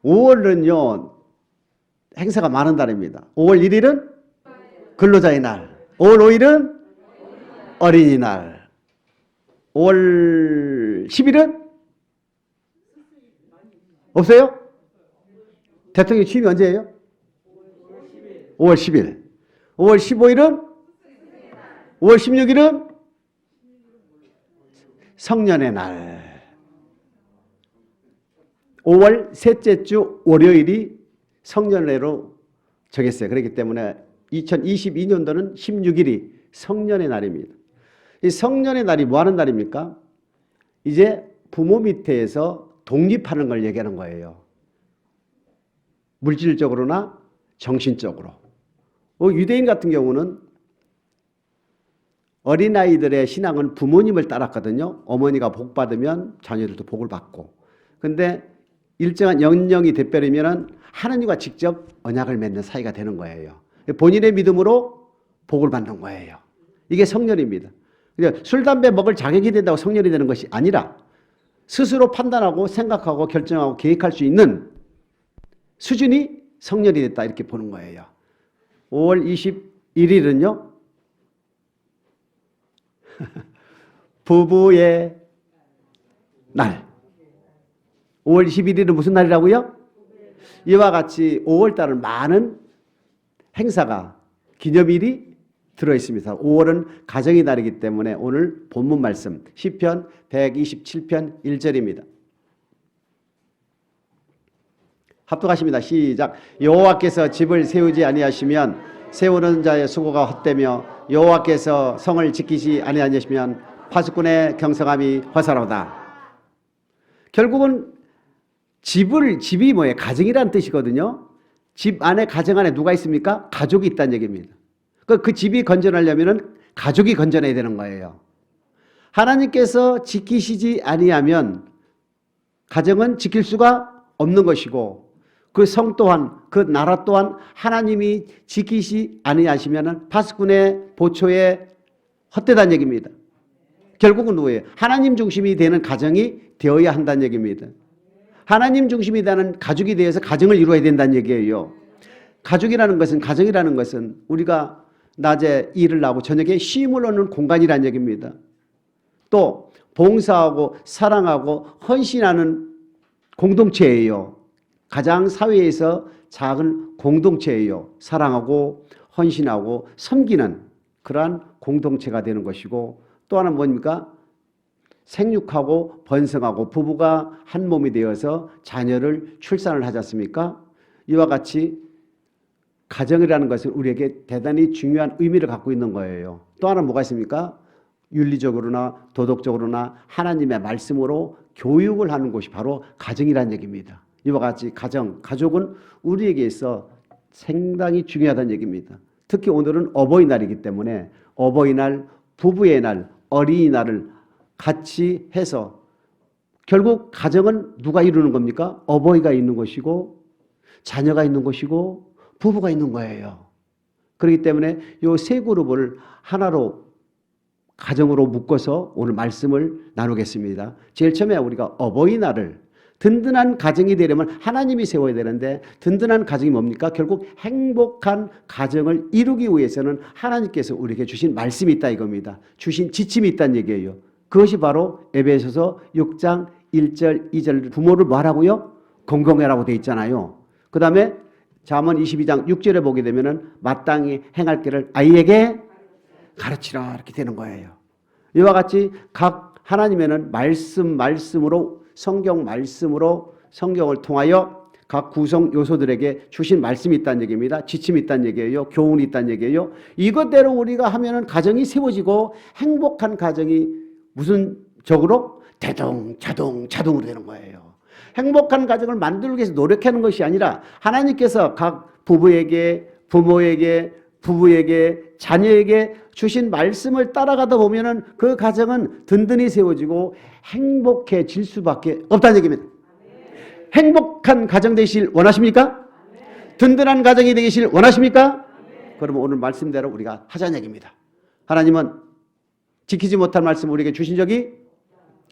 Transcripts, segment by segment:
5월은요, 행사가 많은 달입니다. 5월 1일은 근로자의 날, 5월 5일은 어린이날, 5월 10일은 없어요? 대통령 취임이 언제예요? 5월 10일. 5월 15일은? 5월 16일은? 성년의 날. 5월 셋째 주 월요일이 성년회로 정했어요. 그렇기 때문에 2022년도는 16일이 성년의 날입니다. 이 성년의 날이 뭐 하는 날입니까? 이제 부모 밑에서 독립하는 걸 얘기하는 거예요. 물질적으로나 정신적으로. 유대인 같은 경우는 어린아이들의 신앙은 부모님을 따랐거든요. 어머니가 복 받으면 자녀들도 복을 받고. 근데 일정한 연령이 돼버리면 하나님과 직접 언약을 맺는 사이가 되는 거예요. 본인의 믿음으로 복을 받는 거예요. 이게 성년입니다. 술, 담배 먹을 자격이 된다고 성년이 되는 것이 아니라 스스로 판단하고 생각하고 결정하고 계획할 수 있는 수준이 성년이 됐다 이렇게 보는 거예요. 5월 21일은요. 부부의 날. 5월 21일은 무슨 날이라고요? 이와 같이 5월달은 많은 행사가 기념일이 들어있습니다. 5월은 가정의 날이기 때문에 오늘 본문 말씀 시편 127편 1절입니다. 합독하십니다. 시작. 여호와께서 집을 세우지 아니하시면 세우는 자의 수고가 헛되며 여호와께서 성을 지키지 아니하시면 파수꾼의 경성함이 허사로다. 결국은 집이 뭐예요? 가정이라는 뜻이거든요. 집 안에, 가정 안에 누가 있습니까? 가족이 있다는 얘기입니다. 그 집이 건전하려면 가족이 건전해야 되는 거예요. 하나님께서 지키시지 아니하면 가정은 지킬 수가 없는 것이고 그 성 또한, 그 나라 또한 하나님이 지키시 아니하시면 파수꾼의 보초에 헛되다는 얘기입니다. 결국은 누구예요? 하나님 중심이 되는 가정이 되어야 한다는 얘기입니다. 하나님 중심이 되는 가족이 되어서 가정을 이루어야 된다는 얘기예요. 가족이라는 것은, 가정이라는 것은 우리가 낮에 일을 하고 저녁에 쉼을 얻는 공간이라는 얘기입니다. 또 봉사하고 사랑하고 헌신하는 공동체예요. 가장 사회에서 작은 공동체예요. 사랑하고 헌신하고 섬기는 그러한 공동체가 되는 것이고 또 하나는 뭡니까? 생육하고 번성하고 부부가 한 몸이 되어서 자녀를 출산을 하지 않습니까? 이와 같이 가정이라는 것은 우리에게 대단히 중요한 의미를 갖고 있는 거예요. 또 하나 뭐가 있습니까? 윤리적으로나 도덕적으로나 하나님의 말씀으로 교육을 하는 곳이 바로 가정이라는 얘기입니다. 이와 같이 가족은 우리에게 있어 상당히 중요하다는 얘기입니다. 특히 오늘은 어버이날이기 때문에 어버이날, 부부의 날, 어린이날을 같이 해서 결국 가정은 누가 이루는 겁니까? 어버이가 있는 것이고 자녀가 있는 것이고 부부가 있는 거예요. 그렇기 때문에 이 세 그룹을 하나로 가정으로 묶어서 오늘 말씀을 나누겠습니다. 제일 처음에 우리가 어버이날을 든든한 가정이 되려면 하나님이 세워야 되는데 든든한 가정이 뭡니까? 결국 행복한 가정을 이루기 위해서는 하나님께서 우리에게 주신 말씀이 있다 이겁니다. 주신 지침이 있다는 얘기예요. 그것이 바로 에베소서 6장 1절 2절 부모를 뭐하라고요? 공경하라고 되어 있잖아요. 그 다음에 잠언 22장 6절에 보게 되면은 마땅히 행할 길을 아이에게 가르치라 이렇게 되는 거예요. 이와 같이 각 하나님에는 말씀으로 성경 말씀으로 성경을 통하여 각 구성 요소들에게 주신 말씀이 있다는 얘기입니다. 지침이 있다는 얘기예요. 교훈이 있다는 얘기예요. 이것대로 우리가 하면은 가정이 세워지고 행복한 가정이 무슨 적으로 자동으로 되는 거예요. 행복한 가정을 만들기 위해서 노력하는 것이 아니라 하나님께서 각 부부에게, 부모에게, 부부에게, 자녀에게 주신 말씀을 따라가다 보면은 그 가정은 든든히 세워지고 행복해질 수밖에 없다는 얘기입니다. 행복한 가정 되시길 원하십니까? 든든한 가정이 되시길 원하십니까? 그러면 오늘 말씀대로 우리가 하자는 얘기입니다. 하나님은 지키지 못할 말씀을 우리에게 주신 적이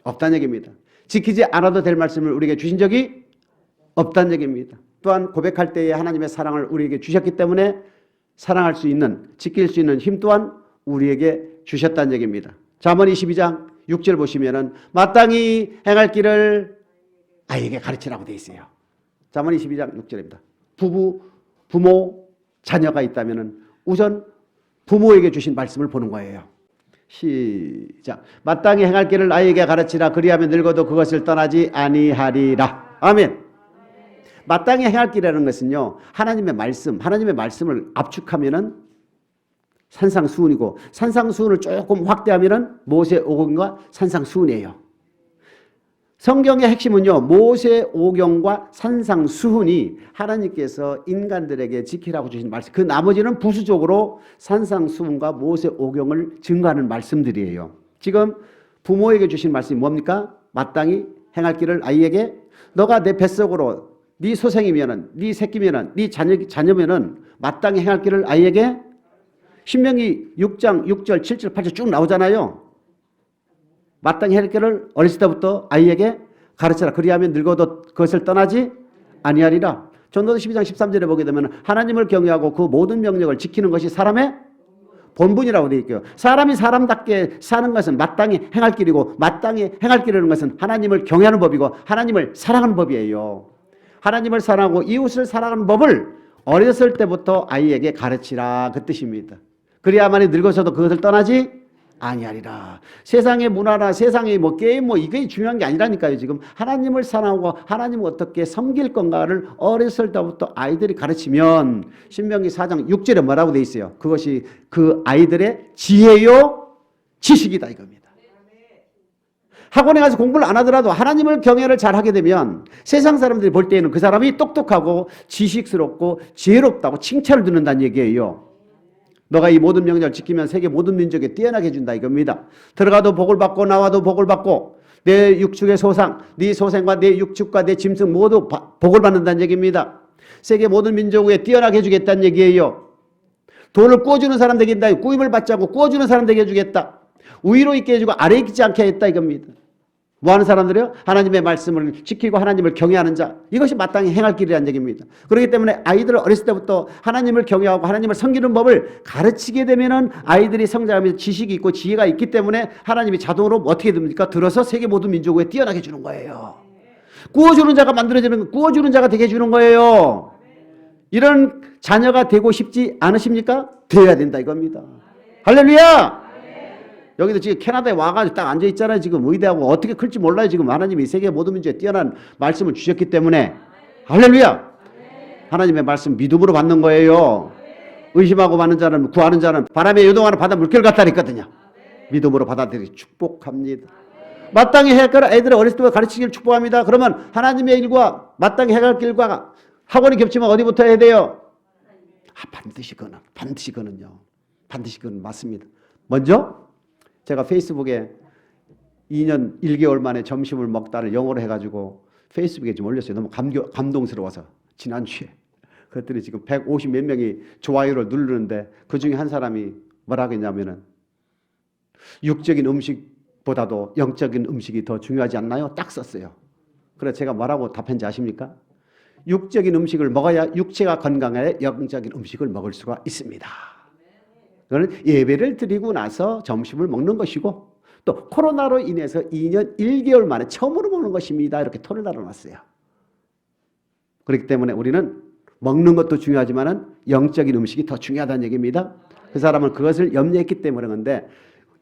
없다는 얘기입니다. 지키지 않아도 될 말씀을 우리에게 주신 적이 없다는 얘기입니다. 또한 고백할 때에 하나님의 사랑을 우리에게 주셨기 때문에 사랑할 수 있는, 지킬 수 있는 힘 또한 우리에게 주셨다는 얘기입니다. 잠언 22장 6절 보시면은 마땅히 행할 길을 아이에게 가르치라고 되어 있어요. 잠언 22장 6절입니다. 부모, 자녀가 있다면은 우선 부모에게 주신 말씀을 보는 거예요. 시작. 마땅히 행할 길을 아이에게 가르치라. 그리하면 늙어도 그것을 떠나지 아니하리라. 아멘. 마땅히 행할 길이라는 것은요, 하나님의 말씀을 압축하면은 산상수훈이고, 산상수훈을 조금 확대하면은 모세오경과 산상수훈이에요. 성경의 핵심은요, 모세오경과 산상수훈이 하나님께서 인간들에게 지키라고 주신 말씀, 그 나머지는 부수적으로 산상수훈과 모세오경을 증거하는 말씀들이에요. 지금 부모에게 주신 말씀이 뭡니까? 마땅히 행할 길을 아이에게, 너가 내 뱃속으로 네 소생이면은, 네 새끼면은, 네 자녀면은 마땅히 행할 길을 아이에게, 신명기 6장 6절 7절 8절 쭉 나오잖아요. 마땅히 할 길을 어렸을 때부터 아이에게 가르쳐라. 그리하면 늙어도 그것을 떠나지 아니하리라. 전도서 12장 13절에 보게 되면 하나님을 경외하고 그 모든 명령을 지키는 것이 사람의 본분이라고 되어 있고요. 사람이 사람답게 사는 것은 마땅히 행할 길이고, 마땅히 행할 길이라는 것은 하나님을 경외하는 법이고 하나님을 사랑하는 법이에요. 하나님을 사랑하고 이웃을 사랑하는 법을 어렸을 때부터 아이에게 가르치라, 그 뜻입니다. 그래야만이 늙어서도 그것을 떠나지 아니하리라. 세상의 문화나 세상의 게임 이게 중요한 게 아니라니까요. 지금 하나님을 사랑하고 하나님을 어떻게 섬길 건가를 어렸을 때부터 아이들이 가르치면, 신명기 4장 6절에 뭐라고 돼 있어요? 그것이 그 아이들의 지혜요 지식이다 이겁니다. 학원에 가서 공부를 안 하더라도 하나님을 경외를 잘 하게 되면 세상 사람들이 볼 때에는 그 사람이 똑똑하고 지식스럽고 지혜롭다고 칭찬을 듣는다는 얘기예요. 너가 이 모든 명령을 지키면 세계 모든 민족에 뛰어나게 해준다 이겁니다. 들어가도 복을 받고 나와도 복을 받고 내 육축의 소상, 네 소생과 내 육축과 내 짐승 모두 복을 받는다는 얘기입니다. 세계 모든 민족에 뛰어나게 해주겠다는 얘기예요. 돌을 구워주는 사람 되게 한다. 구임을 받지 않고 구워주는 사람 되게 해주겠다. 위로 있게 해주고 아래 있지 않게 했다 이겁니다. 뭐하는 사람들이요? 하나님의 말씀을 지키고 하나님을 경외하는 자, 이것이 마땅히 행할 길이라는 얘기입니다. 그렇기 때문에 아이들을 어렸을 때부터 하나님을 경외하고 하나님을 섬기는 법을 가르치게 되면은 아이들이 성장하면서 지식이 있고 지혜가 있기 때문에 하나님이 자동으로 어떻게 됩니까? 들어서 세계 모든 민족에 뛰어나게 해주는 거예요. 구워주는 자가 만들어지는, 구워주는 자가 되게 해주는 거예요. 이런 자녀가 되고 싶지 않으십니까? 되어야 된다 이겁니다. 할렐루야! 여기도 지금 캐나다에 와가지고 딱 앉아있잖아요. 지금 의대하고 어떻게 클지 몰라요. 지금 하나님이 세계 모든 민족에 뛰어난 말씀을 주셨기 때문에. 할렐루야! 하나님의 말씀 믿음으로 받는 거예요. 의심하고 받는 자는, 구하는 자는 바람에 요동하는 바다 물결 같다 그랬거든요. 믿음으로 받아들이기 축복합니다. 마땅히 해야 할 거를 애들을 어렸을 때 가르치기를 축복합니다. 그러면 하나님의 일과 마땅히 해야 할 길과 학원이 겹치면 어디부터 해야 돼요? 반드시 그는, 반드시 그는요. 반드시 그는 맞습니다. 먼저 제가 페이스북에 2년 1개월 만에 점심을 먹다를 영어로 해가지고 페이스북에 좀 올렸어요. 너무 감동스러워서 지난주에. 그랬더니 지금 150 몇 명이 좋아요를 누르는데 그 중에 한 사람이 뭐라고 했냐면은 육적인 음식보다도 영적인 음식이 더 중요하지 않나요? 딱 썼어요. 그래서 제가 뭐라고 답했는지 아십니까? 육적인 음식을 먹어야 육체가 건강해야 영적인 음식을 먹을 수가 있습니다. 그거는 예배를 드리고 나서 점심을 먹는 것이고 또 코로나로 인해서 2년 1개월 만에 처음으로 먹는 것입니다. 이렇게 톤을 달아놨어요. 그렇기 때문에 우리는 먹는 것도 중요하지만 영적인 음식이 더 중요하다는 얘기입니다. 그 사람은 그것을 염려했기 때문에 그런데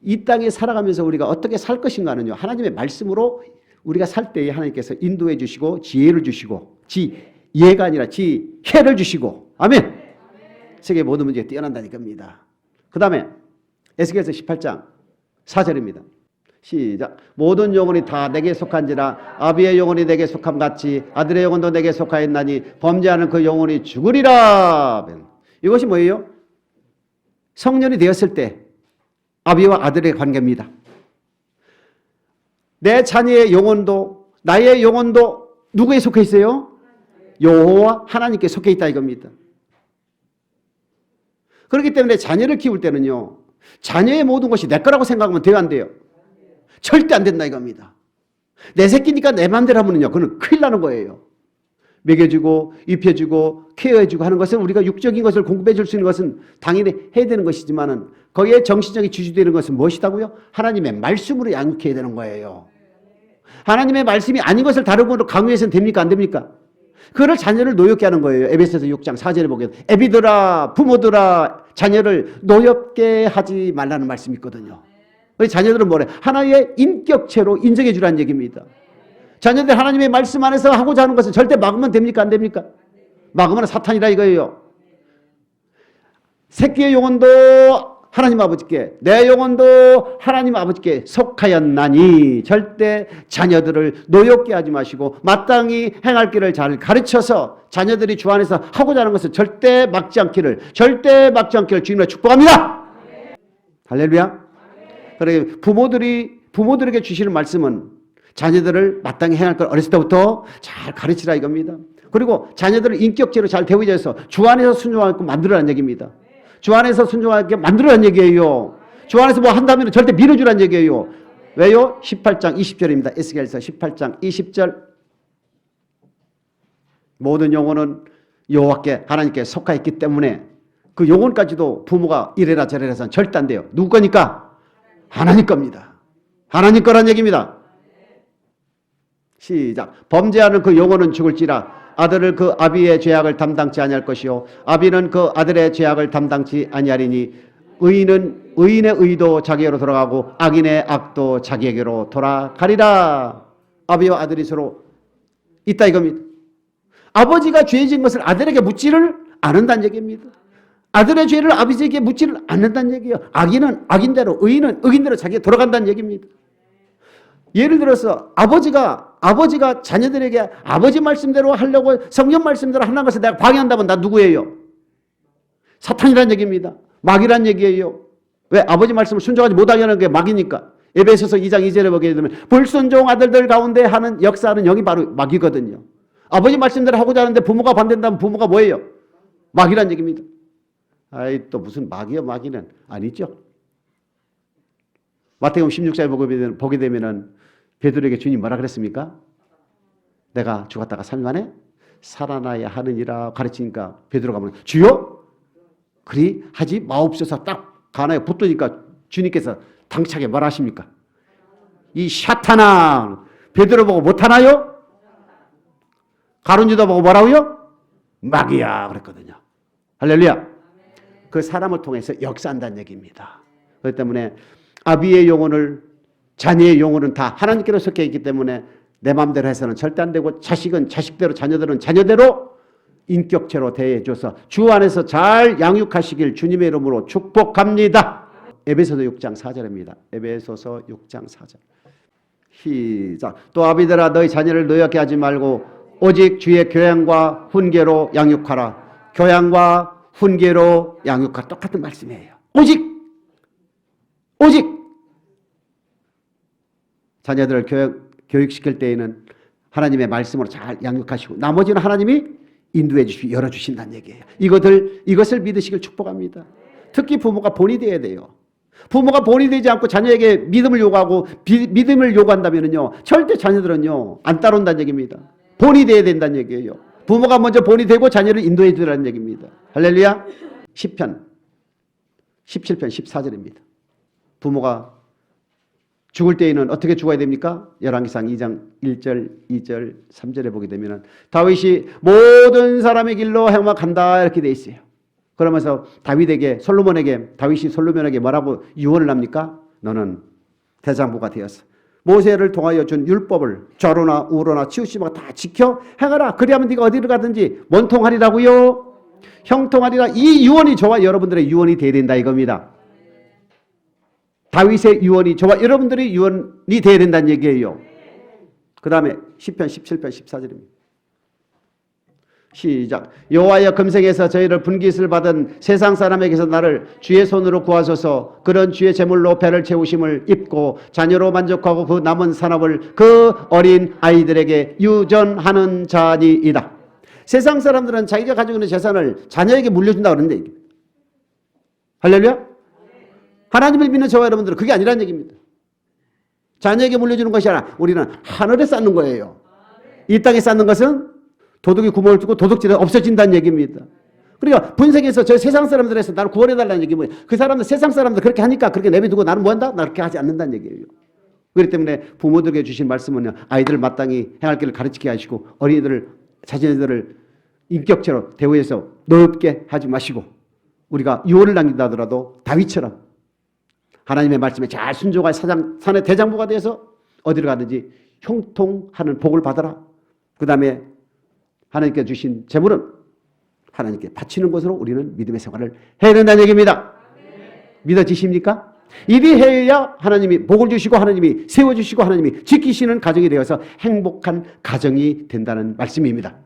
이 땅에 살아가면서 우리가 어떻게 살 것인가는요. 하나님의 말씀으로 우리가 살 때에 하나님께서 인도해 주시고 지혜를 주시고 지혜가 아니라 지혜를 주시고 아멘. 세계 모든 문제에 뛰어난다는 겁니다. 그 다음에 에스겔서 18장 4절입니다. 시작. 모든 영혼이 다 내게 속한지라 아비의 영혼이 내게 속함 같이 아들의 영혼도 내게 속하였나니 범죄하는 그 영혼이 죽으리라. 이것이 뭐예요? 성년이 되었을 때 아비와 아들의 관계입니다. 내 자녀의 영혼도 나의 영혼도 누구에 속해 있어요? 여호와 하나님께 속해 있다 이겁니다. 그렇기 때문에 자녀를 키울 때는요. 자녀의 모든 것이 내 거라고 생각하면 돼요 안 돼요? 절대 안 된다 이겁니다. 내 새끼니까 내 맘대로 하면요. 그건 큰일 나는 거예요. 먹여주고 입혀주고 케어해주고 하는 것은 우리가 육적인 것을 공급해 줄 수 있는 것은 당연히 해야 되는 것이지만은 거기에 정신적인 지주되는 것은 무엇이다고요? 하나님의 말씀으로 양육해야 되는 거예요. 하나님의 말씀이 아닌 것을 다르고 강요해서는 됩니까? 안 됩니까? 그거를 자녀를 노엽게 하는 거예요. 에베소서 6장 4절에 보게 애비들아 부모들아 자녀를 노엽게 하지 말라는 말씀이 있거든요. 우리 자녀들은 뭐래? 하나의 인격체로 인정해 주라는 얘기입니다. 자녀들 하나님의 말씀 안에서 하고자 하는 것은 절대 막으면 됩니까? 안 됩니까? 막으면 사탄이라 이거예요. 새끼의 영혼도 하나님 아버지께 내 영혼도 하나님 아버지께 속하였나니 절대 자녀들을 노엽게 하지 마시고 마땅히 행할 길을 잘 가르쳐서 자녀들이 주 안에서 하고자 하는 것을 절대 막지 않기를 주님으로 축복합니다. 할렐루야. 그래 부모들에게 주시는 말씀은 자녀들을 마땅히 행할 걸 어렸을 때부터 잘 가르치라 이겁니다. 그리고 자녀들을 인격체로 잘 대우해서 주 안에서 순종하게끔 만들어라는 얘기입니다. 주 안에서 순종하게 만들어라는 얘기예요. 주 안에서 뭐 한다면 절대 밀어주라는 얘기예요. 왜요? 18장 20절입니다. 에스겔서 18장 20절 모든 영혼은 여호와께 하나님께 속하였기 때문에 그 영혼까지도 부모가 이래라 저래라 해서는 절대 안 돼요. 누구 거니까? 하나님 겁니다. 하나님 거란 얘기입니다. 시작. 범죄하는 그 영혼은 죽을지라 아들을 그 아비의 죄악을 담당치 아니할 것이요 아비는 그 아들의 죄악을 담당치 아니하리니 의인의 의도 자기에게로 돌아가고 악인의 악도 자기에게로 돌아가리라. 아비와 아들이 서로 있다 이겁니다. 아버지가 죄 지은 것을 아들에게 묻지를 않는다는 얘기입니다. 아들의 죄를 아버지에게 묻지를 않는다는 얘기예요. 악인은 악인대로 의인은 의인대로 자기가 돌아간다는 얘기입니다. 예를 들어서 아버지가 자녀들에게 아버지 말씀대로 하려고 성경 말씀대로 하는 것을 내가 방해한다면 나 누구예요? 사탄이란 얘기입니다. 마귀란 얘기예요. 왜? 아버지 말씀을 순종하지 못하게 하는 게 마귀니까. 에베소서 2장 2절에 보게 되면 불순종 아들들 가운데 하는 역사하는 영이 바로 마귀거든요. 아버지 말씀대로 하고자 하는데 부모가 반대한다면 부모가 뭐예요? 마귀란 얘기입니다. 아이 또 무슨 마귀야 마귀는 아니죠. 마태복음 16장에 보게 되면은 베드로에게 주님 뭐라 그랬습니까? 내가 죽었다가 3일 만에 살아나야 하느니라 가르치니까 베드로가 뭐냐? 주여? 그리 하지 마옵소서 딱 가나에 붙으니까 주님께서 당차게 뭐라 하십니까? 이 샤탄아 베드로 보고 못하나요? 가룟유다 보고 뭐라고요? 마귀야 그랬거든요. 할렐루야. 그 사람을 통해서 역사한다는 얘기입니다. 그렇기 때문에 아비의 영혼을 자녀의 영혼은 다 하나님께로 섞여 있기 때문에 내 마음대로 해서는 절대 안 되고 자식은 자식대로 자녀들은 자녀대로 인격체로 대해줘서 주 안에서 잘 양육하시길 주님의 이름으로 축복합니다. 에베소서 6장 4절입니다. 에베소서 6장 4절 시작. 또 아비들아 너희 자녀를 노엽게 하지 말고 오직 주의 교양과 훈계로 양육하라. 교양과 훈계로 양육하라. 똑같은 말씀이에요. 오직 자녀들을 교육시킬 때에는 하나님의 말씀으로 잘 양육하시고 나머지는 하나님이 인도해 주시고 열어주신다는 얘기예요. 이것을 믿으시길 축복합니다. 특히 부모가 본이 되어야 돼요. 부모가 본이 되지 않고 자녀에게 믿음을 요구하고 믿음을 요구한다면요 절대 자녀들은요 안 따라온다는 얘기입니다. 본이 되어야 된다는 얘기예요. 부모가 먼저 본이 되고 자녀를 인도해 주라는 얘기입니다. 할렐루야. 10편 17편 14절입니다. 부모가 죽을 때에는 어떻게 죽어야 됩니까? 열왕기상 2장 1절, 2절, 3절에 보게 되면 다윗이 모든 사람의 길로 행악한다 이렇게 돼 있어요. 그러면서 다윗이 솔로몬에게 뭐라고 유언을 합니까? 너는 대장부가 되어서 모세를 통하여 준 율법을 좌로나 우로나 치우치고 다 지켜 행하라. 그리하면 네가 어디를 가든지 원통하리라고요. 형통하리라. 이 유언이 저와 여러분들의 유언이 되어야 된다 이겁니다. 다윗의 유언이 저와 여러분들의 유언이 되어야 된다는 얘기예요. 그 다음에 10편 17편 14절입니다. 시작. 여호와여 금생에서 저희를 분깃을 받은 세상 사람에게서 나를 주의 손으로 구하소서. 그런 주의 제물로 배를 채우심을 입고 자녀로 만족하고 그 남은 산업을 그 어린 아이들에게 유전하는 자니이다. 세상 사람들은 자기가 가지고 있는 재산을 자녀에게 물려준다고 그러는데 할렐루야. 하나님을 믿는 저와 여러분들은 그게 아니라는 얘기입니다. 자녀에게 물려주는 것이 아니라 우리는 하늘에 쌓는 거예요. 이 땅에 쌓는 것은 도둑이 구멍을 뚫고 도둑질은 없어진다는 얘기입니다. 그러니까 분석해서 저 세상 사람들에서 나를 구원해달라는 얘기 뭐예요? 그 사람들, 세상 사람들 그렇게 하니까 그렇게 내비두고 나는 뭐 한다? 나 그렇게 하지 않는다는 얘기예요. 그렇기 때문에 부모들에게 주신 말씀은요, 아이들을 마땅히 행할 길을 가르치게 하시고 어린이들을, 자신들을 인격체로 대우해서 넓게 하지 마시고 우리가 유언을 남긴다 하더라도 다윗처럼 하나님의 말씀에 잘 순종할 산의 대장부가 되어서 어디로 가든지 형통하는 복을 받아라. 그 다음에 하나님께 주신 재물은 하나님께 바치는 것으로 우리는 믿음의 생활을 해야 된다는 얘기입니다. 믿어지십니까? 이리 해야 하나님이 복을 주시고 하나님이 세워주시고 하나님이 지키시는 가정이 되어서 행복한 가정이 된다는 말씀입니다.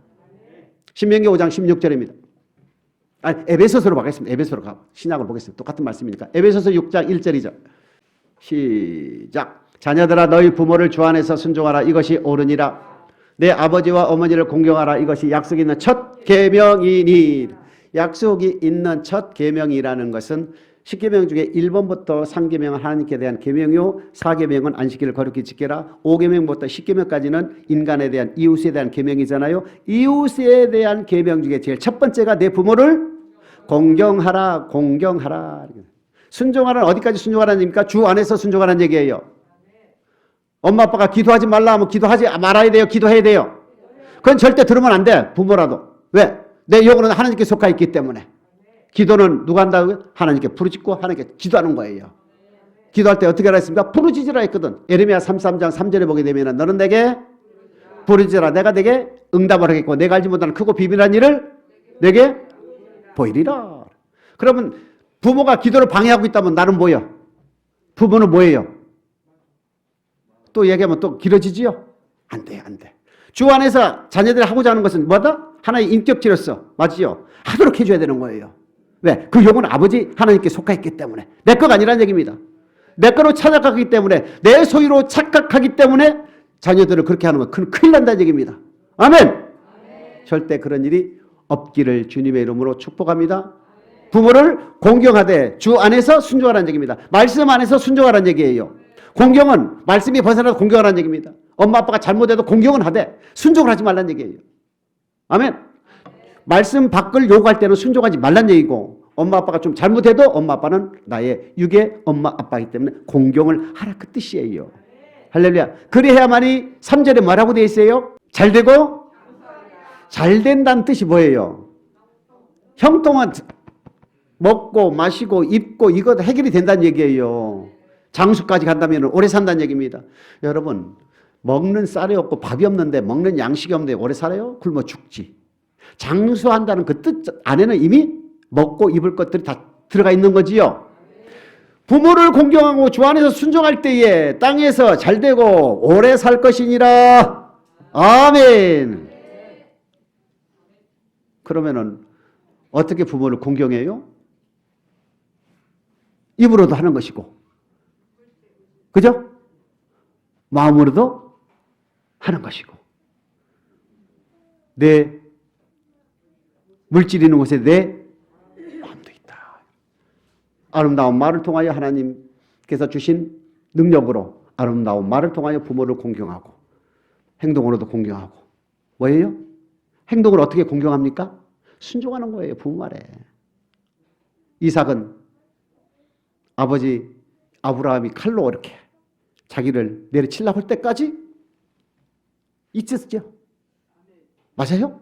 신명기 5장 16절입니다. 에베소서로 가겠습니다. 에베소로 가. 신약을 보겠습니다. 똑같은 말씀이니까. 에베소서 6장 1절이죠. 시작. 자녀들아 너희 부모를 주 안에서 순종하라. 이것이 옳으니라. 내 아버지와 어머니를 공경하라. 이것이 약속이 있는 첫 계명이니. 약속이 있는 첫 계명이라는 것은 10계명 중에 1번부터 3계명은 하나님께 대한 계명이요, 4계명은 안식일을 거룩히 지켜라, 5계명부터 10계명까지는 인간에 대한, 이웃에 대한 계명이잖아요. 이웃에 대한 계명 중에 제일 첫 번째가 내 부모를 공경하라, 공경하라. 순종하라는 어디까지 순종하라는 얘기입니까? 주 안에서 순종하라는 얘기예요. 엄마 아빠가 기도하지 말라 하면 기도하지 말아야 돼요? 기도해야 돼요? 그건 절대 들으면 안 돼. 부모라도. 왜? 내 영혼은 하나님께 속하 있기 때문에. 기도는 누가 한다고요? 하나님께 부르짖고 하나님께 기도하는 거예요. 기도할 때 어떻게 하라 했습니까? 부르짖으라 했거든. 예레미야 33장 3절에 보게 되면 너는 내게 부르짖으라. 내가 내게 응답을 하겠고 내가 알지 못하는 크고 비밀한 일을 내게 보이리라. 그러면 부모가 기도를 방해하고 있다면 나는 뭐예요? 부모는 뭐예요? 또 얘기하면 또 길어지지요? 안 돼요, 안 돼. 주 안에서 자녀들이 하고자 하는 것은 뭐다? 하나의 인격체로서, 맞지요? 하도록 해줘야 되는 거예요. 왜? 그 영혼은 아버지 하나님께 속하였기 때문에. 내 거가 아니라는 얘기입니다. 내 거로 착각하기 때문에, 내 소유로 착각하기 때문에 자녀들을 그렇게 하는 건 큰일 난다는 얘기입니다. 아멘! 아멘. 절대 그런 일이 없기를 주님의 이름으로 축복합니다. 부모를 공경하되 주 안에서 순종하라는 얘기입니다. 말씀 안에서 순종하라는 얘기예요. 공경은 말씀이 벗어나서 공경하라는 얘기입니다. 엄마 아빠가 잘못해도 공경은 하되 순종을 하지 말라는 얘기예요. 아멘. 말씀 밖을 요구할 때는 순종하지 말라는 얘기고 엄마 아빠가 좀 잘못해도 엄마 아빠는 나의 육의 엄마 아빠이기 때문에 공경을 하라 그 뜻이에요. 할렐루야. 그래야만이 3절에 뭐라고 되어 있어요? 잘 되고 잘 된다는 뜻이 뭐예요? 형통한 먹고 마시고 입고 이거 해결이 된다는 얘기예요. 장수까지 간다면 오래 산다는 얘기입니다. 여러분 먹는 쌀이 없고 밥이 없는데 먹는 양식이 없는데 오래 살아요? 굶어 죽지. 장수한다는 그 뜻 안에는 이미 먹고 입을 것들이 다 들어가 있는 거지요. 부모를 공경하고 주 안에서 순종할 때에 땅에서 잘되고 오래 살 것이니라. 아멘. 그러면은 어떻게 부모를 공경해요? 입으로도 하는 것이고, 그죠? 마음으로도 하는 것이고, 내 물질 있는 곳에 내 마음도 있다. 아름다운 말을 통하여 하나님께서 주신 능력으로 아름다운 말을 통하여 부모를 공경하고 행동으로도 공경하고. 뭐예요? 행동을 어떻게 공경합니까? 순종하는 거예요. 부모 말에. 이삭은 아버지 아브라함이 칼로 이렇게 자기를 내리치려고 할 때까지 있었죠. 맞아요?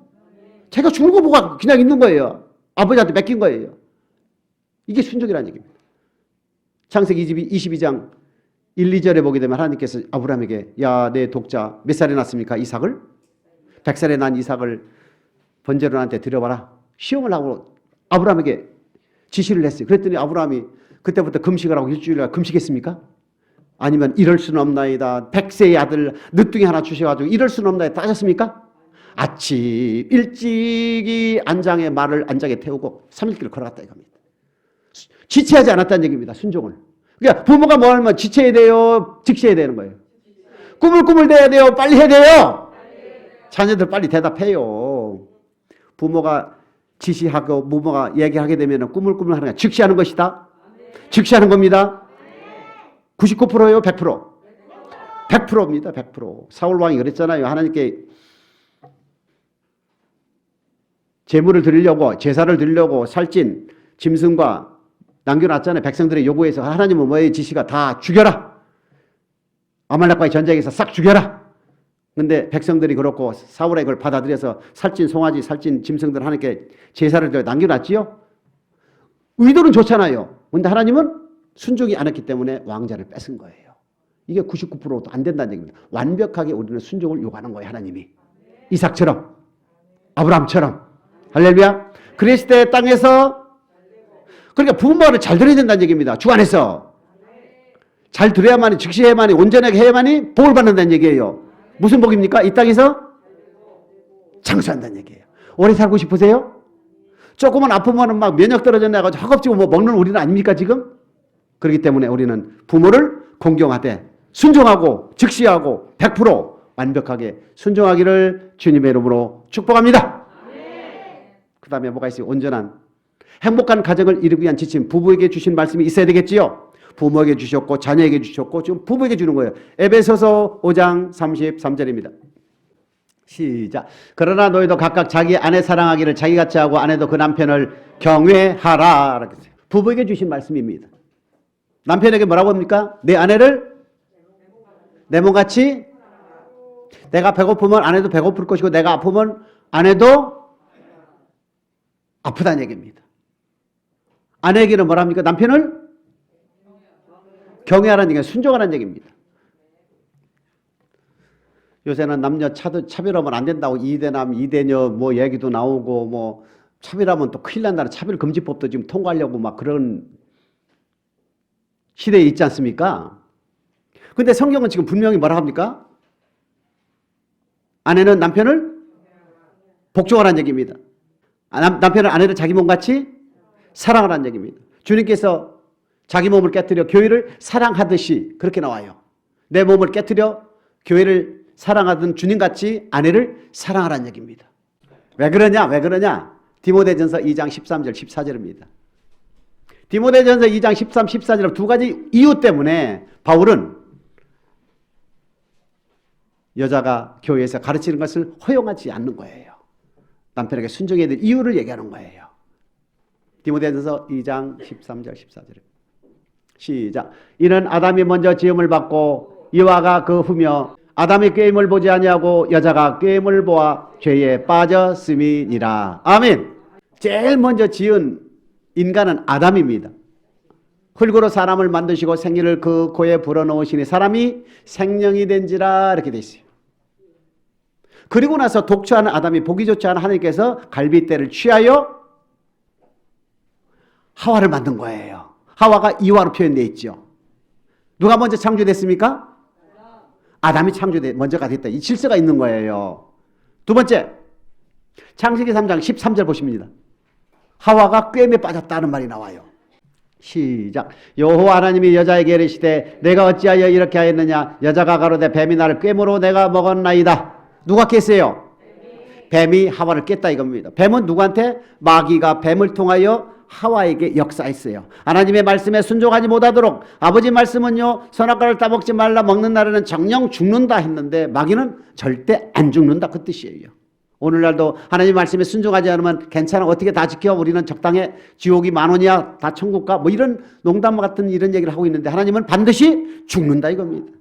자기가 죽는 거 보고 그냥 있는 거예요. 아버지한테 맡긴 거예요. 이게 순종이라는 얘기입니다. 창세기 22장 1, 2절에 보게 되면 하나님께서 아브라함에게 야, 내 독자 몇 살에 낳습니까? 이삭을? 100살에 난 이삭을 번제로한테 드려봐라. 시험을 하고 아브라함에게 지시를 했어요. 그랬더니 아브라함이 그때부터 금식을 하고 일주일간 금식했습니까? 아니면 이럴 수는 없나이다. 100세의 아들 늦둥이 하나 주셔가지고 이럴 수는 없나이다. 따졌습니까? 아침 일찍이 안장에 말을 안장에 태우고 3일길을 걸어갔다 이겁니다. 지체하지 않았다는 얘기입니다. 순종을. 그러니까 부모가 뭐 하면 지체해야 돼요? 즉시해야 되는 거예요. 꾸물꾸물 돼야 돼요? 빨리 해야 돼요? 자녀들 빨리 대답해요. 부모가 지시하고 부모가 얘기하게 되면 꾸물꾸물 하는 거 즉시하는 것이다. 즉시하는 겁니다. 99%예요? 100%? 100%입니다. 100%. 사울 왕이 그랬잖아요. 하나님께 제물을 드리려고 제사를 드리려고 살찐 짐승과 남겨놨잖아요. 백성들의 요구에서 하나님은 뭐의 지시가 다 죽여라. 아말렉과의 전쟁에서 싹 죽여라. 근데 백성들이 그렇고 사울의 그걸 받아들여서 살찐 송아지, 살찐 짐승들 하나님께 제사를 남겨놨지요. 의도는 좋잖아요. 근데 하나님은 순종이 안 했기 때문에 왕자를 뺏은 거예요. 이게 99%도 안 된다는 얘기입니다. 완벽하게 우리는 순종을 요구하는 거예요. 하나님이. 이삭처럼, 아브라함처럼. 할렐루야. 그리스도의 땅에서, 그러니까 부모를 잘 들어야 된다는 얘기입니다. 주 안에서. 잘 들어야만이, 즉시해야만이, 온전하게 해야만이 복을 받는다는 얘기예요. 무슨 복입니까? 이 땅에서 장수한다는 얘기예요. 오래 살고 싶으세요? 조금만 아프면 막 면역 떨어졌나 가지고 허겁지겁 뭐 먹는 우리는 아닙니까 지금? 그렇기 때문에 우리는 부모를 공경하되 순종하고 즉시하고 100% 완벽하게 순종하기를 주님의 이름으로 축복합니다. 그 다음에 뭐가 있어요? 온전한 행복한 가정을 이루기 위한 지침, 부부에게 주신 말씀이 있어야 되겠지요. 부모에게 주셨고 자녀에게 주셨고 지금 부부에게 주는 거예요. 에베소서 5장 33절입니다. 시작. 그러나 너희도 각각 자기 아내 사랑하기를 자기같이 하고 아내도 그 남편을 경외하라. 이렇게 했어요. 부부에게 주신 말씀입니다. 남편에게 뭐라고 합니까? 내 아내를 내 몸같이, 내가 배고프면 아내도 배고플 것이고 내가 아프면 아내도 아프다는 얘기입니다. 아내에게는 뭐랍니까? 남편을 경외하라는 얘기가 순종하라는 얘기입니다. 요새는 남녀 차별하면 안 된다고 이대남, 이대녀 뭐 얘기도 나오고 뭐 차별하면 또 큰일 난다는 차별금지법도 지금 통과하려고 막 그런 시대에 있지 않습니까? 근데 성경은 지금 분명히 뭐라 합니까? 아내는 남편을 복종하라는 얘기입니다. 남편은 아내를 자기 몸같이 사랑하라는 얘기입니다. 주님께서 자기 몸을 깨뜨려 교회를 사랑하듯이 그렇게 나와요. 내 몸을 깨뜨려 교회를 사랑하던 주님같이 아내를 사랑하라는 얘기입니다. 왜 그러냐? 디모데전서 2장 13절 14절입니다. 디모데전서 2장 13, 14절 두 가지 이유 때문에 바울은 여자가 교회에서 가르치는 것을 허용하지 않는 거예요. 남편에게 순종해야 될 이유를 얘기하는 거예요. 디모데전서 2장 13절 14절 시작. 이는 아담이 먼저 지음을 받고 여호와가 그 후며 아담이 꾀임을 보지 아니하고 여자가 꾀임을 보아 죄에 빠졌음이니라. 아멘. 제일 먼저 지은 인간은 아담입니다. 흙으로 사람을 만드시고 생기를 그 코에 불어넣으시니 사람이 생명이 된지라 이렇게 돼 있어요. 그리고 나서 독초하는 아담이 보기 좋지 않은 하나님께서 갈빗대를 취하여 하와를 만든 거예요. 하와가 이와로 표현되어 있죠. 누가 먼저 창조됐습니까? 아담이 먼저가 됐다. 이 질서가 있는 거예요. 두 번째, 창세기 3장 13절 보십니다. 하와가 꾀임에 빠졌다는 말이 나와요. 시작. 여호와 하나님이 여자에게 이르시되 내가 어찌하여 이렇게 하였느냐? 여자가 가로되 뱀이 나를 꾀므로 내가 먹었나이다. 누가 깼어요? 뱀이 하와를 깼다 이겁니다. 뱀은 누구한테? 마귀가 뱀을 통하여 하와에게 역사했어요. 하나님의 말씀에 순종하지 못하도록 아버지 말씀은요 선악과를 따먹지 말라 먹는 날에는 정령 죽는다 했는데 마귀는 절대 안 죽는다 그 뜻이에요. 오늘날도 하나님 말씀에 순종하지 않으면 괜찮아 어떻게 다 지켜 우리는 적당해 지옥이 만원이야 다 천국 가 뭐 이런 농담 같은 이런 얘기를 하고 있는데 하나님은 반드시 죽는다 이겁니다.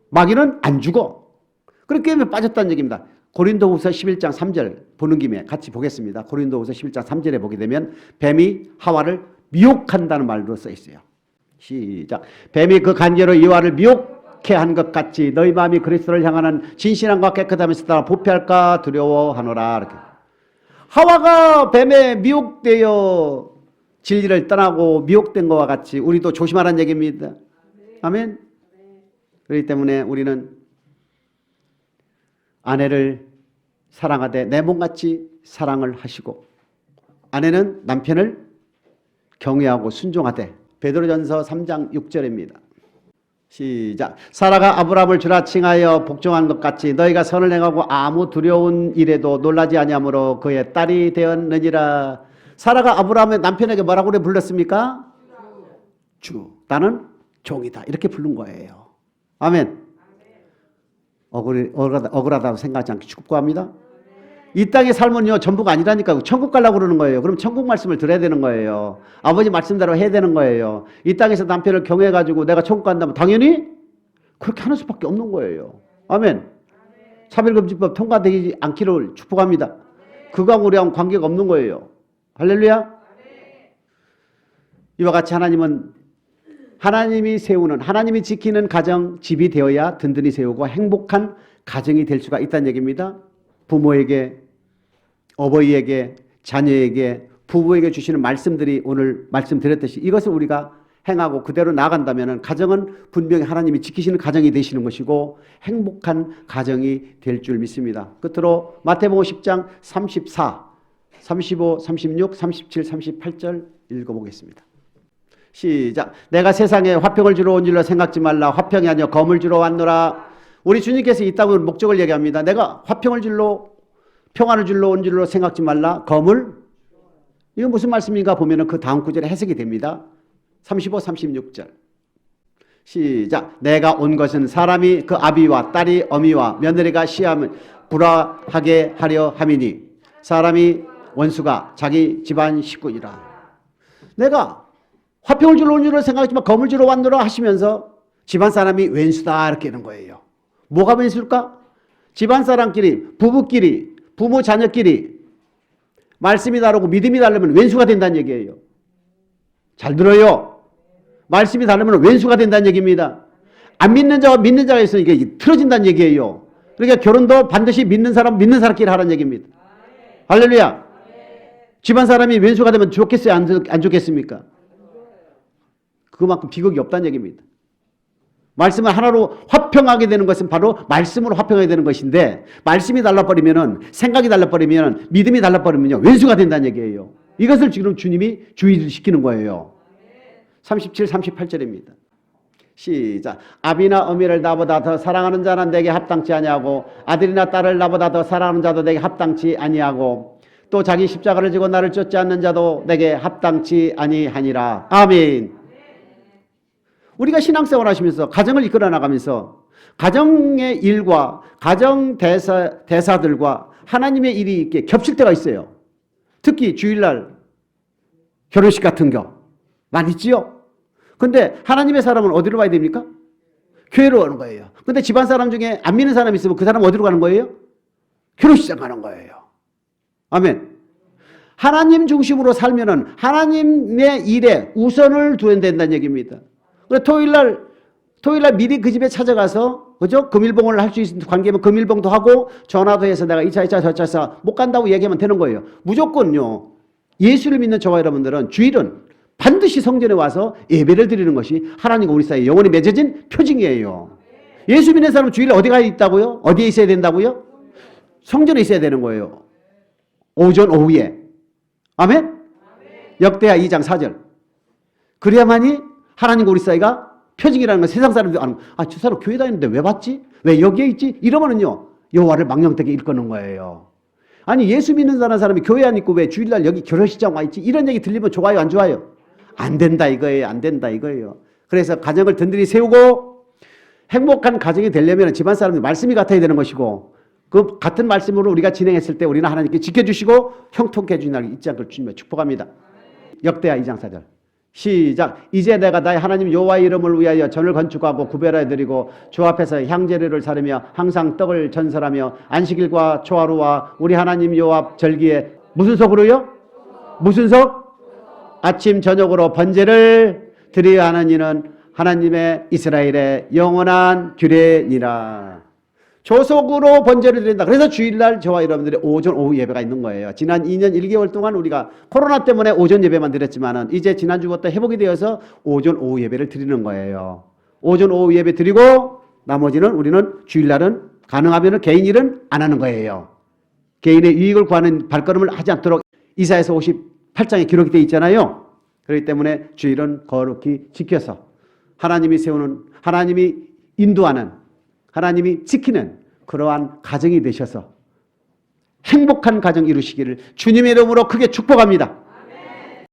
마귀는 안 죽어. 그렇게 게임에 빠졌다는 얘기입니다. 고린도후서 11장 3절 보는 김에 같이 보겠습니다. 고린도후서 11장 3절에 보게 되면 뱀이 하와를 미혹한다는 말로 써 있어요. 시작. 뱀이 그 간계로 이와를 미혹해 한 것 같이 너희 마음이 그리스도를 향하는 진실함과 깨끗함에서 따라 부패할까 두려워하노라. 이렇게. 하와가 뱀에 미혹되어 진리를 떠나고 미혹된 것과 같이 우리도 조심하라는 얘기입니다. 아멘. 그렇기 때문에 우리는 아내를 사랑하되 내 몸같이 사랑을 하시고 아내는 남편을 경외하고 순종하되 베드로전서 3장 6절입니다. 시작. 사라가 아브라함을 주라 칭하여 복종한 것 같이 너희가 선을 행하고 아무 두려운 일에도 놀라지 아니하므로 그의 딸이 되었느니라. 사라가 아브라함의 남편에게 뭐라고 불렀습니까? 주. 나는 종이다. 이렇게 부른 거예요. 아멘. 억울하다고 생각하지 않게 축복합니다. 이 땅의 삶은요 전부가 아니라니까. 천국 가려고 그러는 거예요. 그럼 천국 말씀을 들어야 되는 거예요. 아버지 말씀대로 해야 되는 거예요. 이 땅에서 남편을 경외해가지고 내가 천국 간다면 당연히 그렇게 하는 수밖에 없는 거예요. 아멘. 차별금지법 통과되지 않기를 축복합니다. 그거하고 우리하고는 관계가 없는 거예요. 할렐루야. 이와 같이 하나님은 하나님이 세우는, 하나님이 지키는 가정, 집이 되어야 든든히 세우고 행복한 가정이 될 수가 있다는 얘기입니다. 부모에게, 어버이에게, 자녀에게, 부부에게 주시는 말씀들이 오늘 말씀드렸듯이 이것을 우리가 행하고 그대로 나아간다면 가정은 분명히 하나님이 지키시는 가정이 되시는 것이고 행복한 가정이 될 줄 믿습니다. 끝으로 마태복음 10장 34, 35, 36, 37, 38절 읽어보겠습니다. 시작. 내가 세상에 화평을 주러 온 줄로 생각지 말라. 화평이 아니여 검을 주러 왔노라. 우리 주님께서 이 땅의 목적을 얘기합니다. 내가 화평을 줄로, 평안을 줄로 온 줄로 생각지 말라. 검을, 이거 무슨 말씀인가 보면 그 다음 구절에 해석이 됩니다. 35, 36절. 시작. 내가 온 것은 사람이 그 아비와 딸이 어미와 며느리가 시함을 불화하게 하려 함이니 사람이 원수가 자기 집안 식구이라. 내가 화평을 주러 온 줄로 생각하지만 검을 주러 왔노라 하시면서 집안 사람이 왼수다 이렇게 하는 거예요. 뭐가 왼수일까? 집안 사람끼리, 부부끼리, 부모 자녀끼리 말씀이 다르고 믿음이 다르면 왼수가 된다는 얘기예요. 잘 들어요. 말씀이 다르면 왼수가 된다는 얘기입니다. 안 믿는 자와 믿는 자가 있으면 이게 틀어진다는 얘기예요. 그러니까 결혼도 반드시 믿는 사람끼리 하라는 얘기입니다. 할렐루야. 집안 사람이 왼수가 되면 좋겠어요? 안 좋겠습니까? 그만큼 비극이 없다는 얘기입니다. 말씀을 하나로 화평하게 되는 것은 바로 말씀으로 화평하게 되는 것인데 말씀이 달라버리면은 생각이 달라버리면 믿음이 달라버리면요 왼수가 된다는 얘기예요. 이것을 지금 주님이 주의를 시키는 거예요. 37, 38절입니다. 시작. 아비나 어미를 나보다 더 사랑하는 자는 내게 합당치 아니하고 아들이나 딸을 나보다 더 사랑하는 자도 내게 합당치 아니하고 또 자기 십자가를 지고 나를 쫓지 않는 자도 내게 합당치 아니하니라. 아멘. 우리가 신앙생활 하시면서 가정을 이끌어 나가면서 가정의 일과 가정 대사들과 하나님의 일이 이렇게 겹칠 때가 있어요. 특히 주일날 결혼식 같은 거 많이 있지요. 근데 하나님의 사람은 어디로 가야 됩니까? 교회로 가는 거예요. 근데 집안 사람 중에 안 믿는 사람이 있으면 그 사람은 어디로 가는 거예요? 결혼식장 가는 거예요. 아멘. 하나님 중심으로 살면은 하나님의 일에 우선을 두어야 된다는 얘기입니다. 토요일날 미리 그 집에 찾아가서, 그죠? 금일봉을 할 수 있는 관계면 금일봉도 하고, 전화도 해서 내가 이 차 저 차서 못 간다고 얘기하면 되는 거예요. 무조건요, 예수를 믿는 저와 여러분들은 주일은 반드시 성전에 와서 예배를 드리는 것이 하나님과 우리 사이에 영원히 맺어진 표징이에요. 예수 믿는 사람은 주일에 어디 가 있다고요? 어디에 있어야 된다고요? 성전에 있어야 되는 거예요. 오전, 오후에. 아멘? 역대하 2장 4절. 그래야만이 하나님과 우리 사이가 표징이라는 건 세상 사람들이 아는, 저 사람 교회 다니는데 왜 봤지? 왜 여기에 있지? 이러면은요 여호와를 망령되게 일컫는 거예요. 아니 예수 믿는 사람이 교회 안 있고 왜 주일날 여기 결혼식장 와 있지? 이런 얘기 들리면 좋아요 안 좋아요? 안 된다 이거예요. 안 된다 이거예요. 그래서 가정을 든든히 세우고 행복한 가정이 되려면 집안 사람들 말씀이 같아야 되는 것이고 그 같은 말씀으로 우리가 진행했을 때 우리는 하나님께 지켜주시고 형통케 해주신 날 잊지 않고 주님을 축복합니다. 역대하 2장 4절. 시작. 이제 내가 나의 하나님 여호와의 이름을 위하여 전을 건축하고 구별하여 드리고 주 앞에서 향제례를 사르며 항상 떡을 전설하며 안식일과 초하루와 우리 하나님 여호와 절기에 무슨 속으로요? 무슨 속? 아침 저녁으로 번제를 드려야 하는 이는 하나님의 이스라엘의 영원한 규례니라. 조속으로 번제를 드린다. 그래서 주일날 저와 여러분들이 오전 오후 예배가 있는 거예요. 지난 2년 1개월 동안 우리가 코로나 때문에 오전 예배만 드렸지만은 이제 지난주부터 회복이 되어서 오전 오후 예배를 드리는 거예요. 오전 오후 예배 드리고 나머지는 우리는 주일날은 가능하면 개인 일은 안 하는 거예요. 개인의 유익을 구하는 발걸음을 하지 않도록 이사야서 58장에 기록이 되어 있잖아요. 그렇기 때문에 주일은 거룩히 지켜서 하나님이 세우는, 하나님이 인도하는, 하나님이 지키는 그러한 가정이 되셔서 행복한 가정 이루시기를 주님의 이름으로 크게 축복합니다.